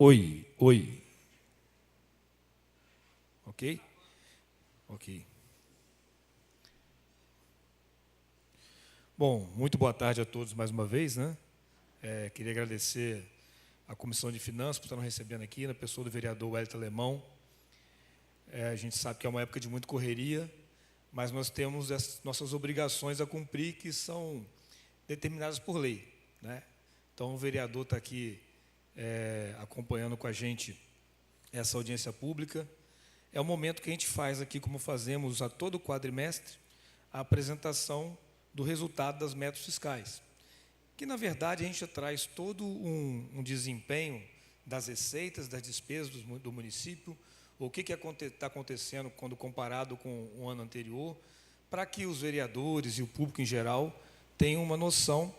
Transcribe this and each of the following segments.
Oi, oi. Ok? Ok. Bom, muito boa tarde a todos mais uma vez, né? Queria agradecer à Comissão de Finanças por estar nos recebendo aqui, na pessoa do vereador Wellington Alemão. A gente sabe que é uma época de muita correria, mas nós temos as nossas obrigações a cumprir, que são determinadas por lei, né? Então, o vereador está aqui acompanhando com a gente essa audiência pública. É o momento que a gente faz aqui, como fazemos a todo quadrimestre, a apresentação do resultado das metas fiscais, que, na verdade, a gente traz todo um desempenho das receitas, das despesas do município, o que está acontecendo quando comparado com o ano anterior, para que os vereadores e o público em geral tenham uma noção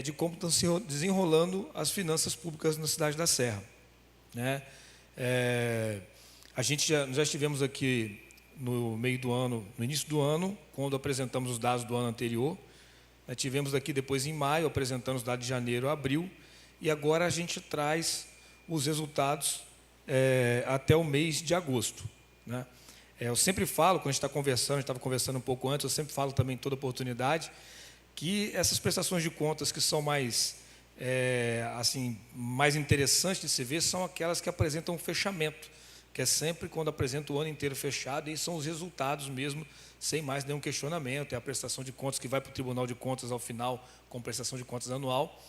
de como estão se desenrolando as finanças públicas na cidade da Serra, né? A gente já estivemos aqui no meio do ano, no início do ano, quando apresentamos os dados do ano anterior. Tivemos aqui depois em maio, apresentando os dados de janeiro a abril, e agora a gente traz os resultados até o mês de agosto, né? Eu sempre falo, quando a gente está conversando, a gente estava conversando um pouco antes, eu sempre falo também em toda oportunidade, que essas prestações de contas que são mais interessantes de se ver são aquelas que apresentam um fechamento, que é sempre quando apresenta o ano inteiro fechado, e são os resultados mesmo, sem mais nenhum questionamento, é a prestação de contas que vai para o Tribunal de Contas ao final, com prestação de contas anual.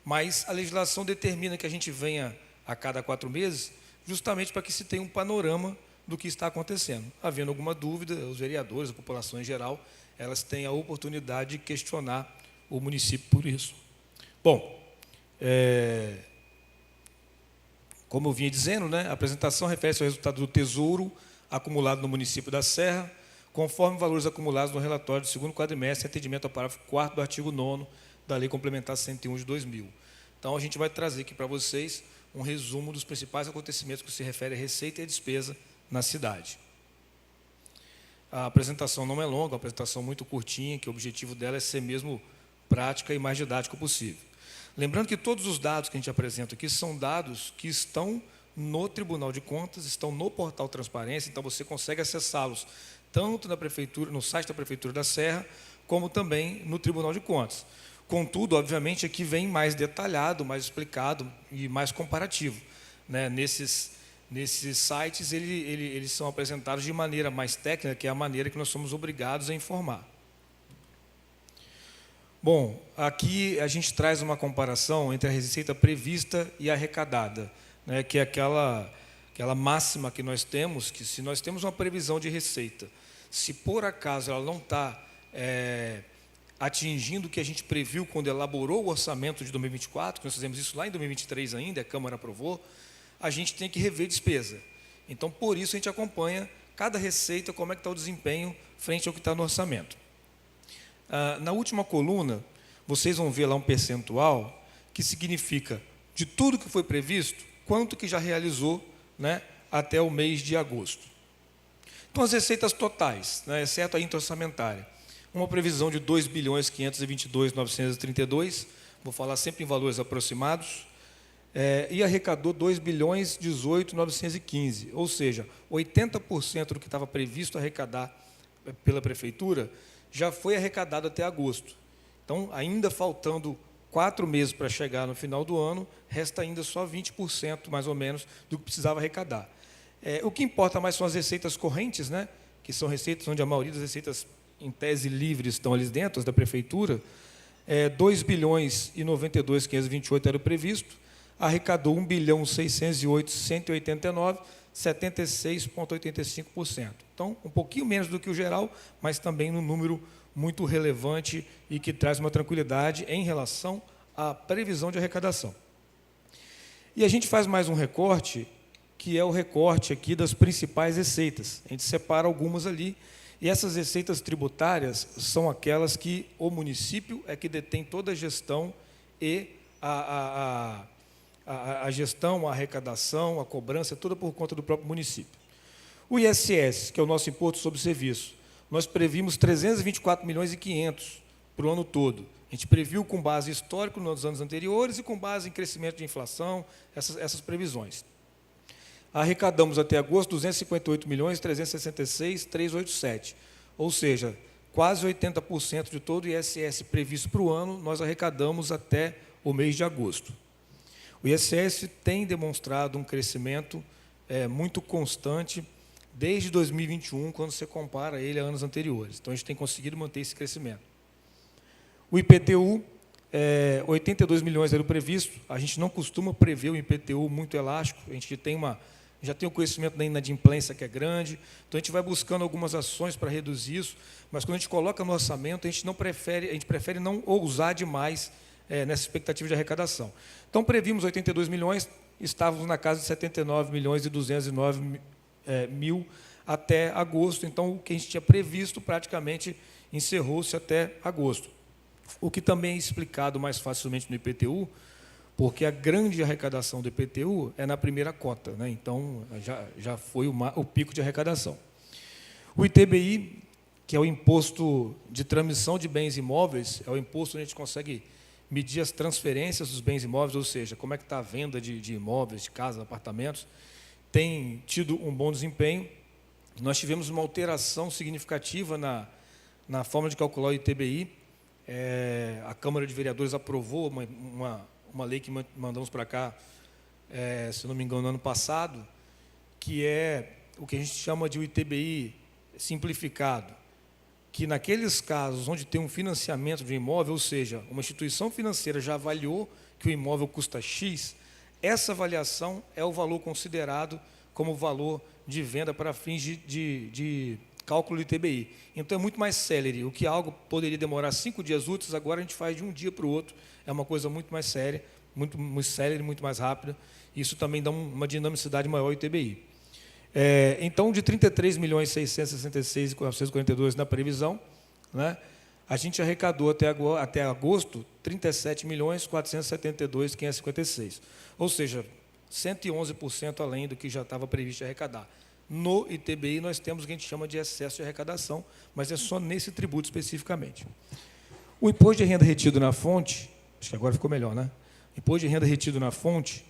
Mas a legislação determina que a gente venha a cada 4 meses, justamente para que se tenha um panorama do que está acontecendo. Havendo alguma dúvida, os vereadores, a população em geral, elas têm a oportunidade de questionar o município por isso. Bom, como eu vinha dizendo, né, a apresentação refere-se ao resultado do Tesouro acumulado no município da Serra, conforme valores acumulados no relatório do segundo quadrimestre, em atendimento ao parágrafo 4º do artigo 9º da Lei Complementar 101 de 2000. Então, a gente vai trazer aqui para vocês um resumo dos principais acontecimentos que se refere a receita e a despesa na cidade. A apresentação não é longa, é uma apresentação muito curtinha, que o objetivo dela é ser mesmo prática e mais didática possível. Lembrando que todos os dados que a gente apresenta aqui são dados que estão no Tribunal de Contas, estão no portal Transparência, então você consegue acessá-los tanto na Prefeitura, no site da Prefeitura da Serra, como também no Tribunal de Contas. Contudo, obviamente, aqui vem mais detalhado, mais explicado e mais comparativo, né? Nesses sites, eles são apresentados de maneira mais técnica, que é a maneira que nós somos obrigados a informar. Bom, aqui a gente traz uma comparação entre a receita prevista e arrecadada, né, que é aquela máxima que nós temos, que se nós temos uma previsão de receita, se por acaso ela não está atingindo o que a gente previu quando elaborou o orçamento de 2024, que nós fizemos isso lá em 2023 ainda, a Câmara aprovou, a gente tem que rever despesa. Então, por isso, a gente acompanha cada receita, como é que está o desempenho frente ao que está no orçamento. Na última coluna, vocês vão ver lá um percentual que significa, de tudo que foi previsto, quanto que já realizou, né, até o mês de agosto. Então, as receitas totais, né, exceto a intra-orçamentária, uma previsão de 2.522.932, vou falar sempre em valores aproximados, e arrecadou 2.018.915, ou seja, 80% do que estava previsto arrecadar pela Prefeitura já foi arrecadado até agosto. Então, ainda faltando 4 meses para chegar no final do ano, resta ainda só 20%, mais ou menos, do que precisava arrecadar. O que importa mais são as receitas correntes, né, que são receitas onde a maioria das receitas, em tese livres, estão ali dentro, as da Prefeitura. 2.092.528 era o previsto, arrecadou 1.608.189, 76,85%. Então, um pouquinho menos do que o geral, mas também num número muito relevante e que traz uma tranquilidade em relação à previsão de arrecadação. E a gente faz mais um recorte, que é o recorte aqui das principais receitas. A gente separa algumas ali, e essas receitas tributárias são aquelas que o município é que detém toda a gestão e a gestão, a arrecadação, a cobrança, toda por conta do próprio município. O ISS, que é o nosso Imposto sobre Serviço, nós previmos 324.500.000 para o ano todo. A gente previu com base histórico nos anos anteriores e com base em crescimento de inflação, essas previsões. Arrecadamos até agosto 258.366.387, ou seja, quase 80% de todo o ISS previsto para o ano, nós arrecadamos até o mês de agosto. O ISS tem demonstrado um crescimento muito constante desde 2021, quando você compara ele a anos anteriores. Então, a gente tem conseguido manter esse crescimento. O IPTU, 82 milhões era o previsto. A gente não costuma prever o IPTU muito elástico, a gente já tem o conhecimento da inadimplência que é grande, então a gente vai buscando algumas ações para reduzir isso, mas quando a gente coloca no orçamento, a gente prefere não ousar demais nessa expectativa de arrecadação. Então, previmos 82 milhões, estávamos na casa de 79 milhões e 209 mil até agosto, então o que a gente tinha previsto praticamente encerrou-se até agosto. O que também é explicado mais facilmente no IPTU, porque a grande arrecadação do IPTU é na primeira cota, né? Então já foi o pico de arrecadação. O ITBI, que é o Imposto de Transmissão de Bens Imóveis, é o imposto onde a gente consegue medir as transferências dos bens imóveis, ou seja, como é que está a venda de imóveis, de casas, apartamentos, tem tido um bom desempenho. Nós tivemos uma alteração significativa na forma de calcular o ITBI. A Câmara de Vereadores aprovou uma lei que mandamos para cá, se não me engano, no ano passado, que é o que a gente chama de o ITBI simplificado, que naqueles casos onde tem um financiamento de um imóvel, ou seja, uma instituição financeira já avaliou que o imóvel custa X, essa avaliação é o valor considerado como valor de venda para fins de cálculo do ITBI. Então, é muito mais célere. O que algo poderia demorar 5 dias úteis, agora a gente faz de um dia para o outro. É uma coisa muito mais séria, muito célere, muito mais rápida. Isso também dá uma dinamicidade maior ao ITBI. Então, de 33.666.442 na previsão, né, a gente arrecadou até agosto 37.472.556. Ou seja, 111% além do que já estava previsto arrecadar. No ITBI, nós temos o que a gente chama de excesso de arrecadação, mas é só nesse tributo especificamente. O imposto de renda retido na fonte, acho que agora ficou melhor, né? Imposto de renda retido na fonte,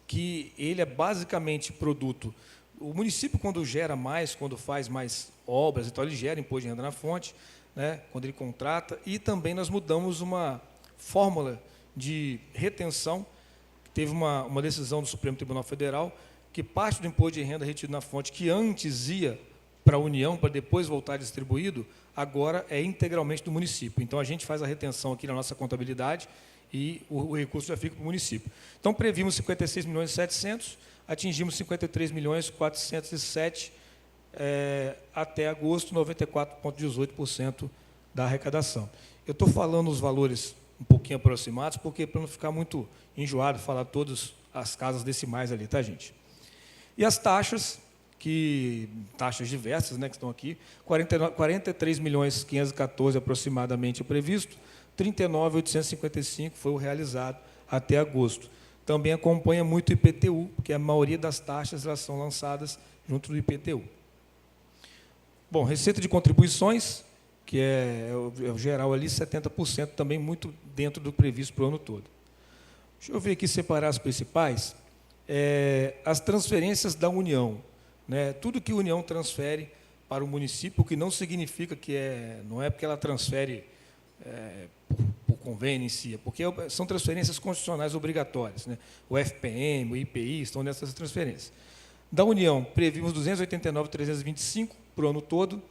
que ele é basicamente produto. O município, quando gera mais, quando faz mais obras, então ele gera imposto de renda na fonte, né, quando ele contrata, e também nós mudamos uma fórmula de retenção. Teve uma decisão do Supremo Tribunal Federal que parte do imposto de renda retido na fonte, que antes ia para a União, para depois voltar distribuído, agora é integralmente do município. Então, a gente faz a retenção aqui na nossa contabilidade e o recurso já fica para o município. Então, previmos 56.700.000, atingimos 53.407.000, até agosto, 94,18% da arrecadação. Eu estou falando os valores um pouquinho aproximados, porque para não ficar muito enjoado falar todas as casas decimais ali, tá, gente? E as taxas, taxas diversas, né, que estão aqui, 43.514.000 aproximadamente é previsto, 39.855 foi o realizado até agosto. Também acompanha muito o IPTU, porque a maioria das taxas elas são lançadas junto do IPTU. Bom, receita de contribuições, que é o geral ali, 70%, também muito dentro do previsto para o ano todo. Deixa eu ver aqui, separar as principais. As transferências da União, né? Tudo que a União transfere para o município, o que não significa que não é porque ela transfere por convênio em si, porque são transferências constitucionais obrigatórias, né? O FPM, o IPI estão nessas transferências. Da União, previmos 289.325 para o ano todo,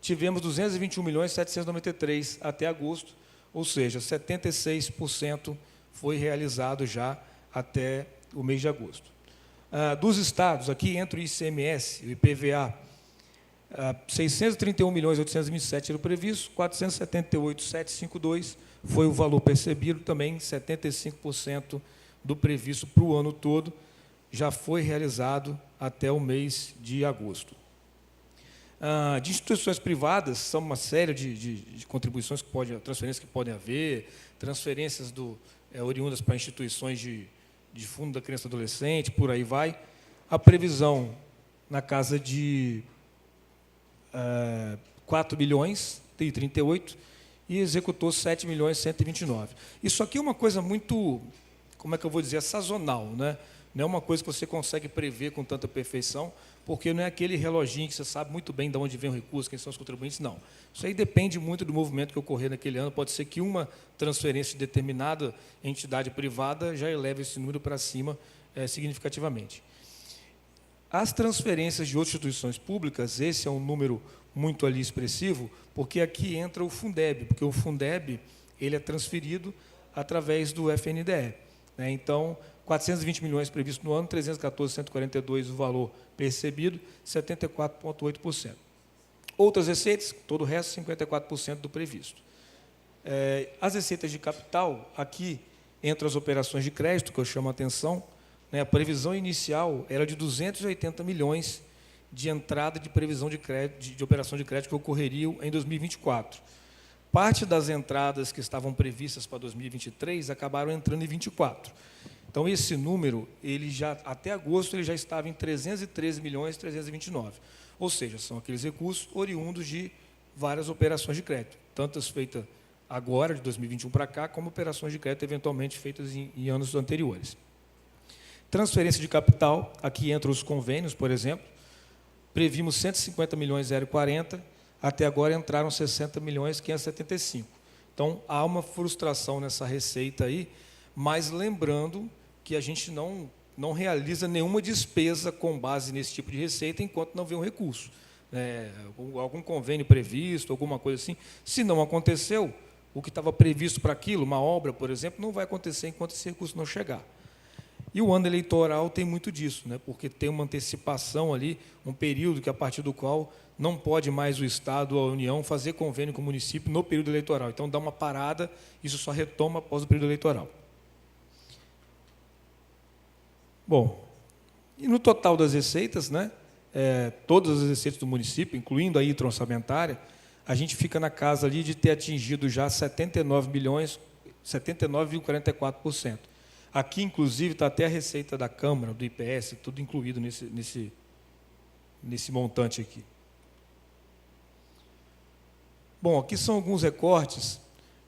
tivemos 221.793 até agosto, ou seja, 76% foi realizado já até o mês de agosto. Dos estados, aqui entra o ICMS, o IPVA, 631.827 era o previsto, 478.752 foi o valor percebido, também 75% do previsto para o ano todo já foi realizado até o mês de agosto. De instituições privadas, são uma série de contribuições, transferências que podem haver, transferências oriundas para instituições de fundo da criança e adolescente, por aí vai. A previsão na casa de 4 bilhões e 38, e executou 7.129.000. Isso aqui é uma coisa muito, como é que eu vou dizer, sazonal, né? Não é uma coisa que você consegue prever com tanta perfeição, porque não é aquele reloginho que você sabe muito bem de onde vem o recurso, quem são os contribuintes, não. Isso aí depende muito do movimento que ocorrer naquele ano. Pode ser que uma transferência de determinada entidade privada já eleve esse número para cima significativamente. As transferências de outras instituições públicas, esse é um número muito ali expressivo, porque aqui entra o Fundeb, porque o Fundeb ele é transferido através do FNDE. Né? Então, 420 milhões previsto no ano, 314.142 o valor percebido, 74,8%. Outras receitas, todo o resto, 54% do previsto. As receitas de capital, aqui entram as operações de crédito, que eu chamo a atenção. Né? A previsão inicial era de 280 milhões de entrada de previsão de crédito, de operação de crédito que ocorreriam em 2024. Parte das entradas que estavam previstas para 2023 acabaram entrando em 2024. Então, esse número, ele já, até agosto, ele já estava em 313.329.000. Ou seja, são aqueles recursos oriundos de várias operações de crédito, tantas feitas agora, de 2021 para cá, como operações de crédito eventualmente feitas em anos anteriores. Transferência de capital, aqui entram os convênios, por exemplo, previmos 150.040, até agora entraram 60.575. Então, há uma frustração nessa receita aí, mas lembrando que a gente não realiza nenhuma despesa com base nesse tipo de receita enquanto não vê um recurso. Algum convênio previsto, alguma coisa assim. Se não aconteceu, o que estava previsto para aquilo, uma obra, por exemplo, não vai acontecer enquanto esse recurso não chegar. E o ano eleitoral tem muito disso, né? Porque tem uma antecipação ali, um período que a partir do qual não pode mais o Estado ou a União fazer convênio com o município no período eleitoral. Então, dá uma parada, isso só retoma após o período eleitoral. Bom, e no total das receitas, né, todas as receitas do município, incluindo a ITRA orçamentária, a gente fica na casa ali de ter atingido já 79,44%. Aqui, inclusive, está até a receita da Câmara, do IPS, tudo incluído nesse montante aqui. Bom, aqui são alguns recortes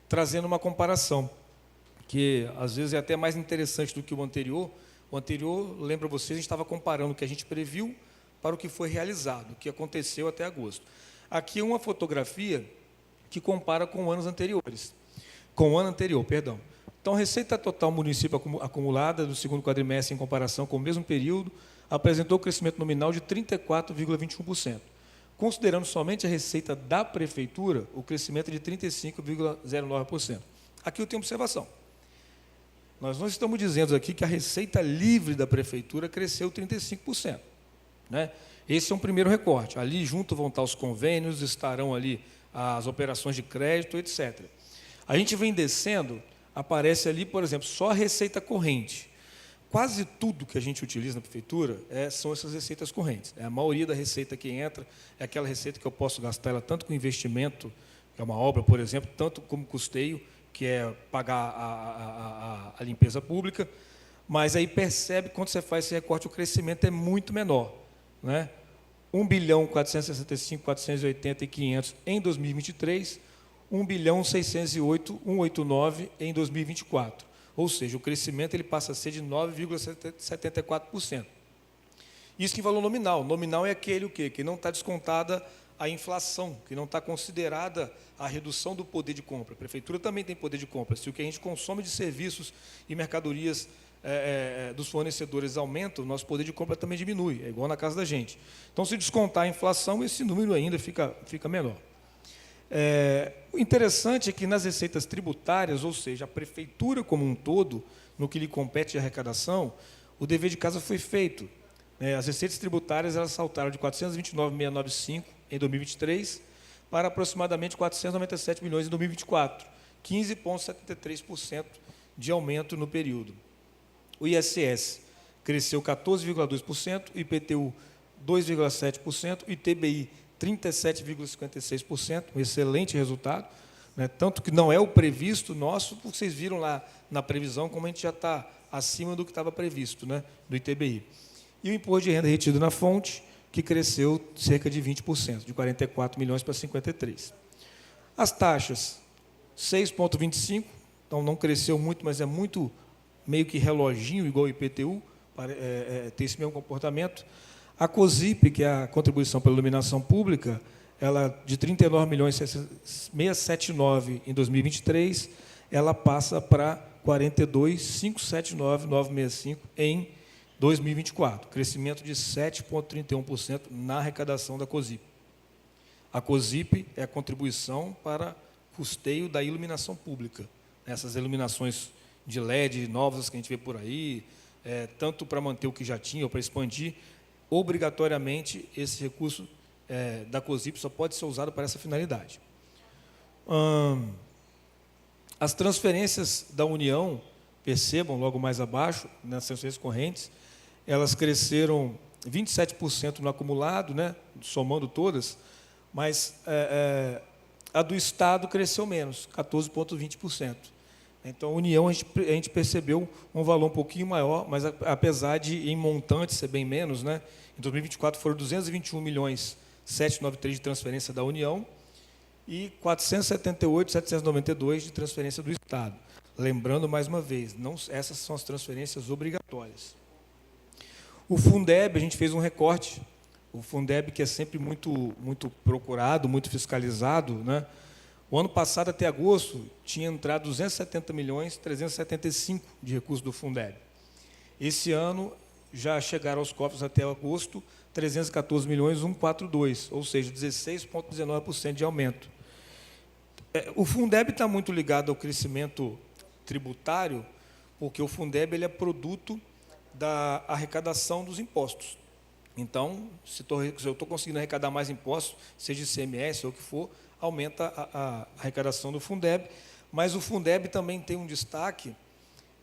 trazendo uma comparação, que às vezes é até mais interessante do que o anterior. O anterior, lembra vocês, a gente estava comparando o que a gente previu para o que foi realizado, o que aconteceu até agosto. Aqui é uma fotografia que compara com anos anteriores. Com o ano anterior, perdão. Então, a receita total município acumulada do segundo quadrimestre em comparação com o mesmo período apresentou crescimento nominal de 34,21%. Considerando somente a receita da prefeitura, o crescimento é de 35,09%. Aqui eu tenho observação. Nós não estamos dizendo aqui que a receita livre da prefeitura cresceu 35%. Né? Esse é um primeiro recorte. Ali junto vão estar os convênios, estarão ali as operações de crédito, etc. A gente vem descendo, aparece ali, por exemplo, só a receita corrente. Quase tudo que a gente utiliza na prefeitura são essas receitas correntes. A maioria da receita que entra é aquela receita que eu posso gastar ela tanto com investimento, que é uma obra, por exemplo, tanto como custeio, que é pagar a limpeza pública, mas aí percebe, quando você faz esse recorte, o crescimento é muito menor. Né? 1.465.480.500 em 2023, 1.608.189 em 2024. Ou seja, o crescimento ele passa a ser de 9,74%. Isso em valor nominal. Nominal é aquele o quê? Que não está descontada a inflação, que não está considerada a redução do poder de compra. A prefeitura também tem poder de compra. Se o que a gente consome de serviços e mercadorias dos fornecedores aumenta, o nosso poder de compra também diminui, é igual na casa da gente. Então, se descontar a inflação, esse número ainda fica menor. O interessante é que nas receitas tributárias, ou seja, a prefeitura como um todo, no que lhe compete de arrecadação, o dever de casa foi feito. As receitas tributárias elas saltaram de 429.695 em 2023 para aproximadamente 497 milhões em 2024, 15,73% de aumento no período. O ISS cresceu 14,2%, o IPTU 2,7%, o ITBI 37,56%, um excelente resultado, né? Tanto que não é o previsto nosso, porque vocês viram lá na previsão como a gente já está acima do que estava previsto, né? Do ITBI. E o imposto de renda retido na fonte, que cresceu cerca de 20%, de 44 milhões para 53. As taxas, 6,25%, então não cresceu muito, mas é muito meio que reloginho, igual o IPTU, tem esse mesmo comportamento. A COSIP, que é a contribuição pela iluminação pública, ela de 39.679 em 2023, ela passa para 42.579.965 em 2024, crescimento de 7,31% na arrecadação da COSIP. A COSIP é a contribuição para custeio da iluminação pública. Essas iluminações de LED novas que a gente vê por aí, tanto para manter o que já tinha ou para expandir, obrigatoriamente esse recurso da COSIP só pode ser usado para essa finalidade. As transferências da União, percebam logo mais abaixo, nas transferências correntes, elas cresceram 27% no acumulado, né, somando todas, mas a do Estado cresceu menos, 14,20%. Então, a União, a gente percebeu um valor um pouquinho maior, mas apesar de, em montante, ser bem menos, né? Em 2024 foram 221.793 de transferência da União e 478.792 de transferência do Estado. Lembrando, mais uma vez, essas são as transferências obrigatórias. O Fundeb, a gente fez um recorte. O Fundeb, que é sempre muito procurado, muito fiscalizado, né? O ano passado, até agosto, tinha entrado 270.375 de recursos do Fundeb. Esse ano, já chegaram aos cofres até agosto 314.142, ou seja, 16,19% de aumento. O Fundeb está muito ligado ao crescimento tributário, porque o Fundeb ele é produto da arrecadação dos impostos. Então, se eu estou conseguindo arrecadar mais impostos, seja ICMS ou o que for, aumenta a arrecadação do Fundeb, mas o Fundeb também tem um destaque,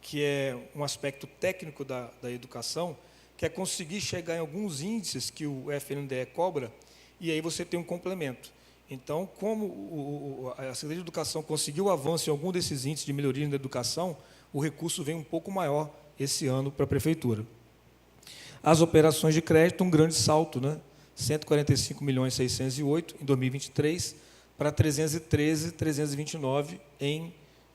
que é um aspecto técnico da educação, que é conseguir chegar em alguns índices que o FNDE cobra, e aí você tem um complemento. Então, como a Secretaria de Educação conseguiu avanço em algum desses índices de melhoria na educação, o recurso vem um pouco maior esse ano para a Prefeitura. As operações de crédito, um grande salto, né? 145.608 em 2023 para 313.329 em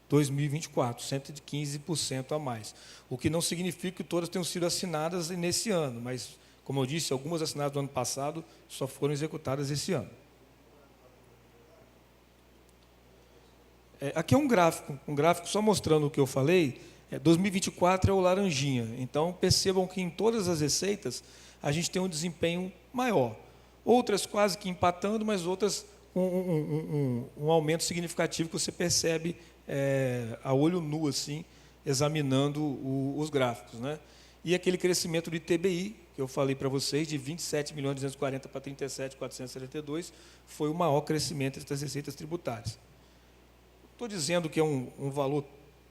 2024, 115% a mais. O que não significa que todas tenham sido assinadas nesse ano, mas, como eu disse, algumas assinadas no ano passado só foram executadas esse ano. Aqui é um gráfico só mostrando o que eu falei. 2024 é o laranjinha, então percebam que em todas as receitas a gente tem um desempenho maior. Outras quase que empatando, mas outras um aumento significativo que você percebe a olho nu, assim, examinando os gráficos, né? E aquele crescimento do ITBI, que eu falei para vocês, de 27.240 para 37.472, foi o maior crescimento das receitas tributárias. Estou dizendo que é um valor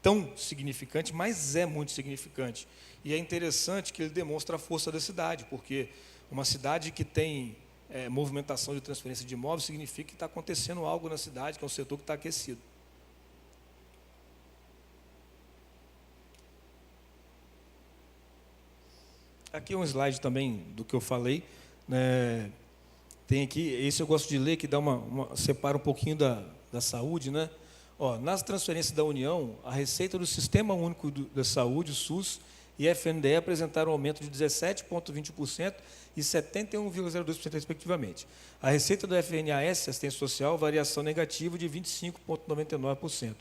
tão significante, mas é muito significante. E é interessante que ele demonstra a força da cidade, porque uma cidade que tem movimentação de transferência de imóveis significa que está acontecendo algo na cidade, que é um setor que está aquecido. Aqui é um slide também do que eu falei, né? Tem aqui, esse eu gosto de ler, que dá separa um pouquinho da saúde, né? Nas transferências da União, a receita do Sistema Único da Saúde, o SUS, e FNDE apresentaram um aumento de 17,20% e 71,02%, respectivamente. A receita do FNAS, Assistência Social, variação negativa de 25,99%.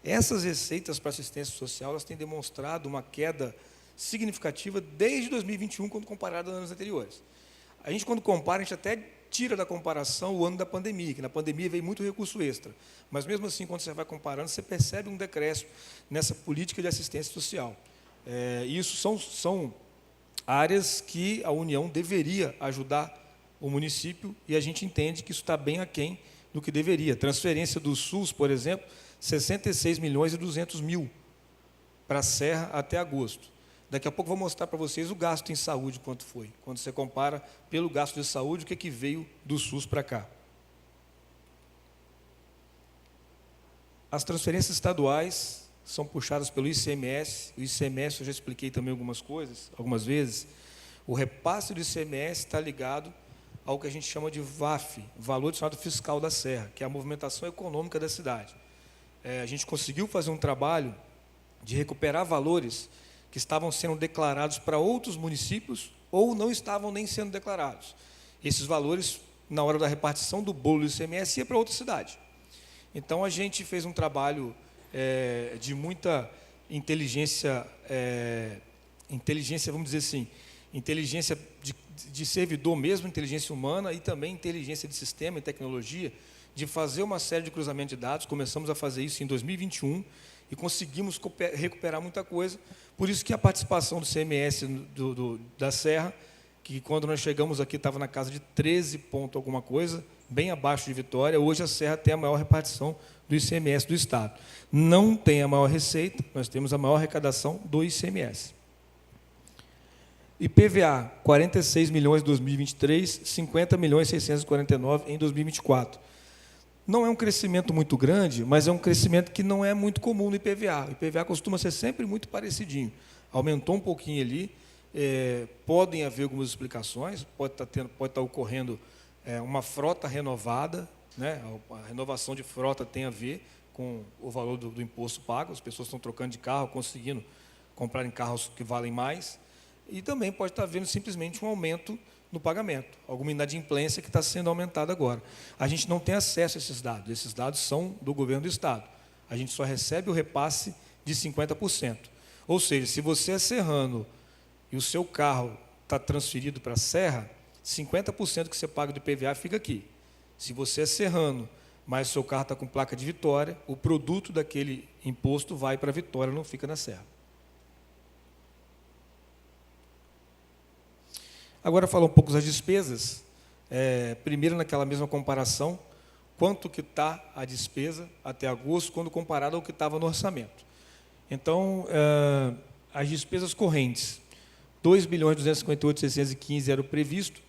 Essas receitas para assistência social elas têm demonstrado uma queda significativa desde 2021, quando comparado a anos anteriores. A gente, quando compara, a gente até tira da comparação o ano da pandemia, que na pandemia veio muito recurso extra. Mas, mesmo assim, quando você vai comparando, você percebe um decréscimo nessa política de assistência social. Isso são áreas que a União deveria ajudar o município, e a gente entende que isso está bem aquém do que deveria. Transferência do SUS, por exemplo, 66.200.000 para a Serra até agosto. Daqui a pouco vou mostrar para vocês o gasto em saúde, quanto foi. Quando você compara pelo gasto de saúde, o que veio do SUS para cá. As transferências estaduais são puxadas pelo ICMS. O ICMS, eu já expliquei também algumas vezes. O repasse do ICMS está ligado ao que a gente chama de VAF, Valor Adicionado Fiscal da Serra, que é a movimentação econômica da cidade. a gente conseguiu fazer um trabalho de recuperar valores que estavam sendo declarados para outros municípios ou não estavam nem sendo declarados. Esses valores, na hora da repartição do bolo do ICMS, ia para outra cidade. Então, a gente fez um trabalho de muita inteligência, vamos dizer assim, inteligência de servidor mesmo, inteligência humana, e também inteligência de sistema e tecnologia, de fazer uma série de cruzamentos de dados. Começamos a fazer isso em 2021 e conseguimos recuperar muita coisa. Por isso que a participação do CMS da Serra, que quando nós chegamos aqui estava na casa de 13 ponto alguma coisa, bem abaixo de Vitória. Hoje a Serra tem a maior repartição do ICMS do Estado. Não tem a maior receita, nós temos a maior arrecadação do ICMS. IPVA, 46 milhões em 2023, 50 milhões e 649 em 2024. Não é um crescimento muito grande, mas é um crescimento que não é muito comum no IPVA. O IPVA costuma ser sempre muito parecidinho. Aumentou um pouquinho ali, podem haver algumas explicações, pode estar ocorrendo uma frota renovada, né? A renovação de frota tem a ver com o valor do imposto pago, as pessoas estão trocando de carro, conseguindo comprar em carros que valem mais, e também pode estar havendo simplesmente um aumento no pagamento, alguma inadimplência que está sendo aumentada agora. A gente não tem acesso a esses dados são do governo do Estado. A gente só recebe o repasse de 50%. Ou seja, se você é serrano e o seu carro está transferido para a Serra, 50% que você paga do IPVA fica aqui. Se você é serrano, mas o seu carro está com placa de Vitória, o produto daquele imposto vai para Vitória, não fica na Serra. Agora, falar um pouco das despesas. Primeiro, naquela mesma comparação, quanto que está a despesa até agosto, quando comparado ao que estava no orçamento. Então, as despesas correntes, 2.258.615 era o previsto,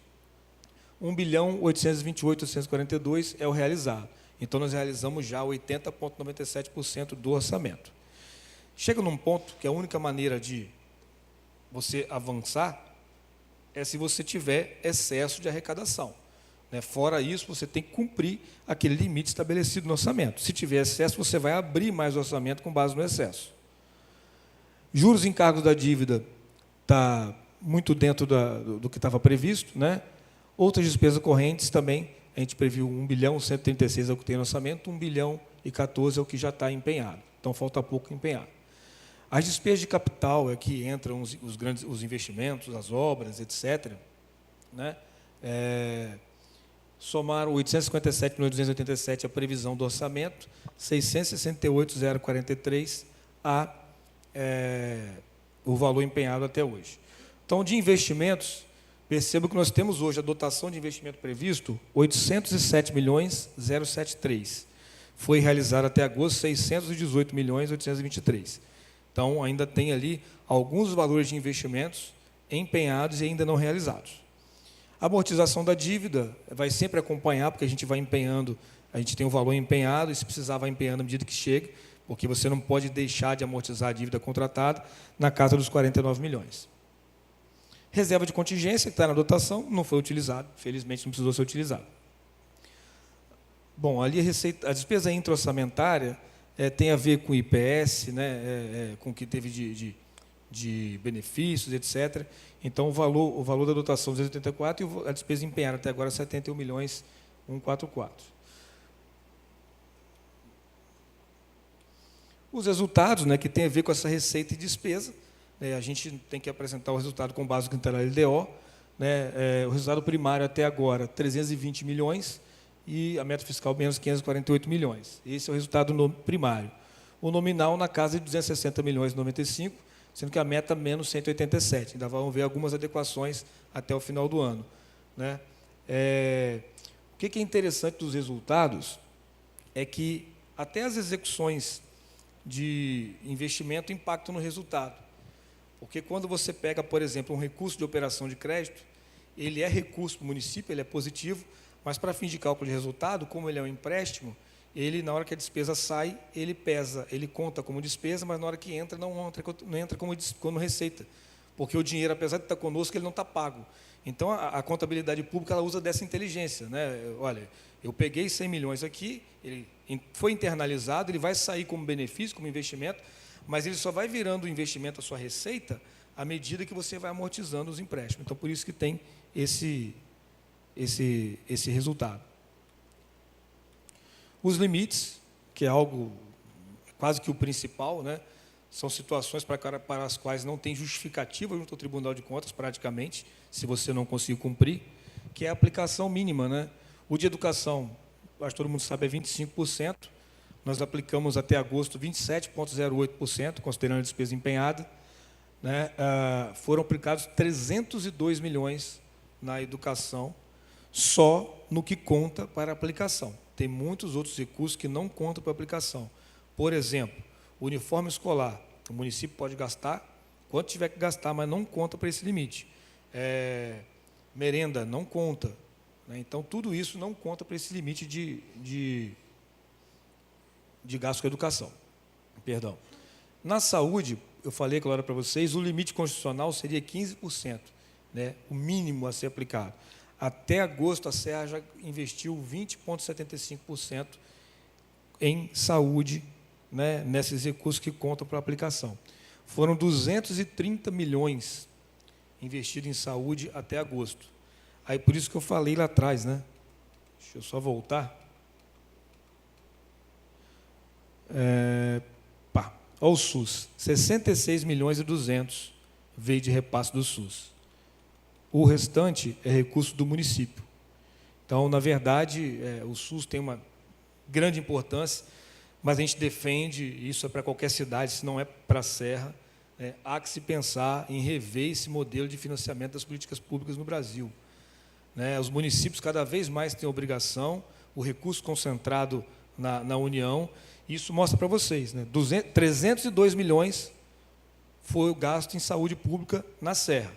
1.828.842 é o realizado. Então, nós realizamos já 80,97% do orçamento. Chega num ponto que a única maneira de você avançar é se você tiver excesso de arrecadação. Fora isso, você tem que cumprir aquele limite estabelecido no orçamento. Se tiver excesso, você vai abrir mais o orçamento com base no excesso. Juros e encargos da dívida está muito dentro do que estava previsto. Outras despesas correntes também, a gente previu 1.136 é o que tem no orçamento, 1.014 é o que já está empenhado. Então, falta pouco empenhar. As despesas de capital é que entram os investimentos, as obras, etc. Somaram 857.287 a previsão do orçamento, 668.043 o valor empenhado até hoje. Então, de investimentos, perceba que nós temos hoje a dotação de investimento previsto, 807.073. Foi realizado até agosto 618.823. Então, ainda tem ali alguns valores de investimentos empenhados e ainda não realizados. A amortização da dívida vai sempre acompanhar, porque a gente vai empenhando, a gente tem um valor empenhado, e se precisar vai empenhando à medida que chega, porque você não pode deixar de amortizar a dívida contratada na casa dos 49 milhões. Reserva de contingência, que está na dotação, não foi utilizado, felizmente não precisou ser utilizado. Bom, ali a despesa intra-orçamentária tem a ver com o IPS, com o que teve de benefícios, etc. Então, o valor da dotação 284 e a despesa empenhada até agora 71.144. Os resultados, que tem a ver com essa receita e despesa, a gente tem que apresentar o resultado com base no critério LDO. O resultado primário até agora, 320 milhões, e a meta fiscal menos 548 milhões. Esse é o resultado primário. O nominal na casa de 260.095, sendo que a meta menos 187. Ainda vão ver algumas adequações até o final do ano. O que é interessante dos resultados é que até as execuções de investimento impactam no resultado. Porque quando você pega, por exemplo, um recurso de operação de crédito, ele é recurso para o município, ele é positivo, mas para fim de cálculo de resultado, como ele é um empréstimo, ele, na hora que a despesa sai, ele pesa, ele conta como despesa, mas na hora que entra, não entra como receita. Porque o dinheiro, apesar de estar conosco, ele não está pago. Então, a contabilidade pública ela usa dessa inteligência. Olha, Eu peguei 100 milhões aqui, ele foi internalizado, ele vai sair como benefício, como investimento, mas ele só vai virando o investimento a sua receita à medida que você vai amortizando os empréstimos. Então, por isso que tem esse resultado. Os limites, que é algo quase que o principal, né? São situações para as quais não tem justificativa junto ao Tribunal de Contas, praticamente, se você não conseguir cumprir, que é a aplicação mínima, né? O de educação, acho que todo mundo sabe, é 25%. Nós aplicamos até agosto 27,08%, considerando a despesa empenhada. Né? Foram aplicados 302 milhões na educação, só no que conta para a aplicação. Tem muitos outros recursos que não contam para a aplicação. Por exemplo, o uniforme escolar, o município pode gastar quanto tiver que gastar, mas não conta para esse limite. Merenda não conta. Né? Então, tudo isso não conta para esse limite de gasto com a educação. Perdão. Na saúde, eu falei, claro, para vocês, o limite constitucional seria 15%, né? O mínimo a ser aplicado. Até agosto, a Serra já investiu 20,75% em saúde, né, nesses recursos que contam para a aplicação. Foram 230 milhões investidos em saúde até agosto. Aí, por isso que eu falei lá atrás, né? Deixa eu só voltar. Olha o SUS, 66 milhões e 200 veio de repasse do SUS. O restante é recurso do município. Então, na verdade, o SUS tem uma grande importância, mas a gente defende, isso é para qualquer cidade, se não é para a Serra, há que se pensar em rever esse modelo de financiamento das políticas públicas no Brasil. Né? Os municípios cada vez mais têm obrigação, o recurso concentrado na União. Isso mostra para vocês, né? 302 milhões foi o gasto em saúde pública na Serra.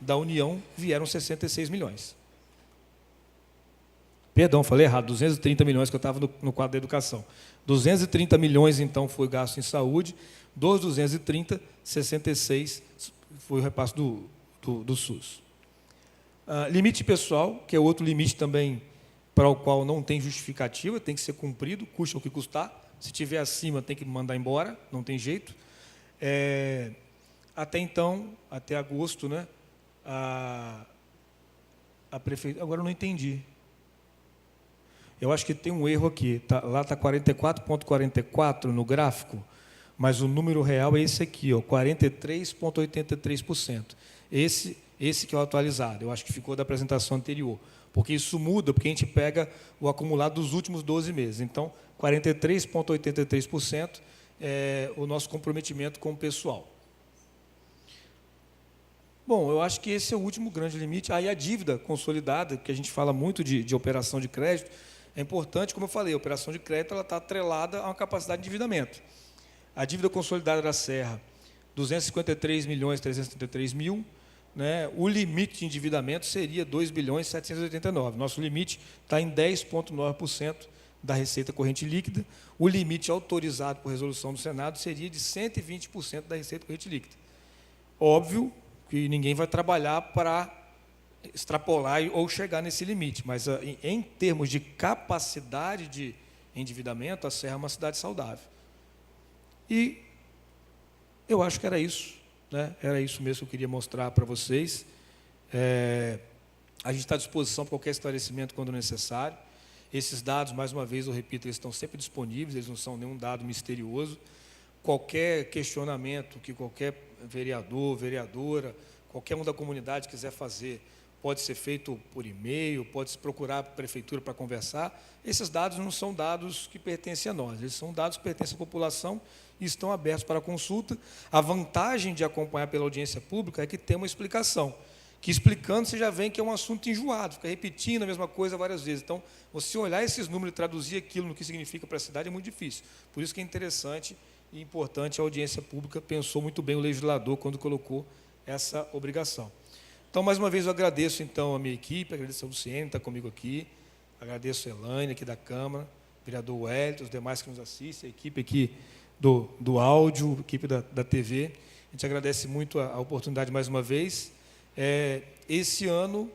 Da União vieram 66 milhões. Perdão, falei errado, 230 milhões, que eu estava no quadro da educação. 230 milhões, então, foi gasto em saúde. Dos 230, 66 foi o repasse do SUS. Limite pessoal, que é outro limite também para o qual não tem justificativa, tem que ser cumprido, custa o que custar. Se tiver acima, tem que mandar embora, não tem jeito. Até então, até agosto, né, a prefeitura... Agora eu não entendi. Eu acho que tem um erro aqui. Lá está 44,44 no gráfico, mas o número real é esse aqui, 43,83%. Esse que é o atualizado. Eu acho que ficou da apresentação anterior. Porque isso muda, porque a gente pega o acumulado dos últimos 12 meses. Então, 43,83% é o nosso comprometimento com o pessoal. Bom, eu acho que esse é o último grande limite. Aí a dívida consolidada, que a gente fala muito de operação de crédito, é importante, como eu falei, a operação de crédito está atrelada a uma capacidade de endividamento. A dívida consolidada da Serra, 253.333.000, né? O limite de endividamento seria 2.789. Nosso limite está em 10,9% da receita corrente líquida. O limite autorizado por resolução do Senado seria de 120% da receita corrente líquida. Óbvio que ninguém vai trabalhar para extrapolar ou chegar nesse limite, mas em termos de capacidade de endividamento, a Serra é uma cidade saudável. E eu acho que era isso. Né? Era isso mesmo que eu queria mostrar para vocês. A gente está à disposição para qualquer esclarecimento quando necessário. Esses dados, mais uma vez, eu repito, eles estão sempre disponíveis, eles não são nenhum dado misterioso. Qualquer questionamento que qualquer vereador, vereadora, qualquer um da comunidade quiser fazer, pode ser feito por e-mail, pode se procurar a prefeitura para conversar. Esses dados não são dados que pertencem a nós, eles são dados que pertencem à população e estão abertos para consulta. A vantagem de acompanhar pela audiência pública é que tem uma explicação, que explicando você já vê que é um assunto enjoado, fica repetindo a mesma coisa várias vezes. Então, você olhar esses números e traduzir aquilo no que significa para a cidade é muito difícil. Por isso que é interessante e importante a audiência pública, pensou muito bem o legislador quando colocou essa obrigação. Então, mais uma vez, eu agradeço então a minha equipe, agradeço ao Luciene, que está comigo aqui, agradeço a Elaine, aqui da Câmara, o vereador Wellington, os demais que nos assistem, a equipe aqui do áudio, a equipe da TV. A gente agradece muito a oportunidade mais uma vez. Esse ano,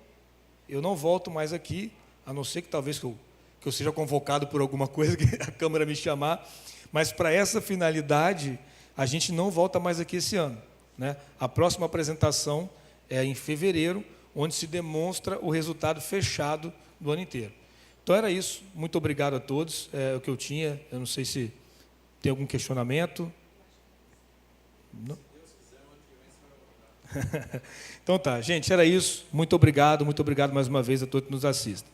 eu não volto mais aqui, a não ser que talvez que eu que eu seja convocado por alguma coisa, que a Câmara me chamar, mas para essa finalidade, a gente não volta mais aqui esse ano, né? A próxima apresentação é em fevereiro, onde se demonstra o resultado fechado do ano inteiro. Então era isso, muito obrigado a todos, é o que eu tinha, eu não sei se tem algum questionamento. Não? Então tá, gente, era isso, muito obrigado mais uma vez a todos que nos assistem.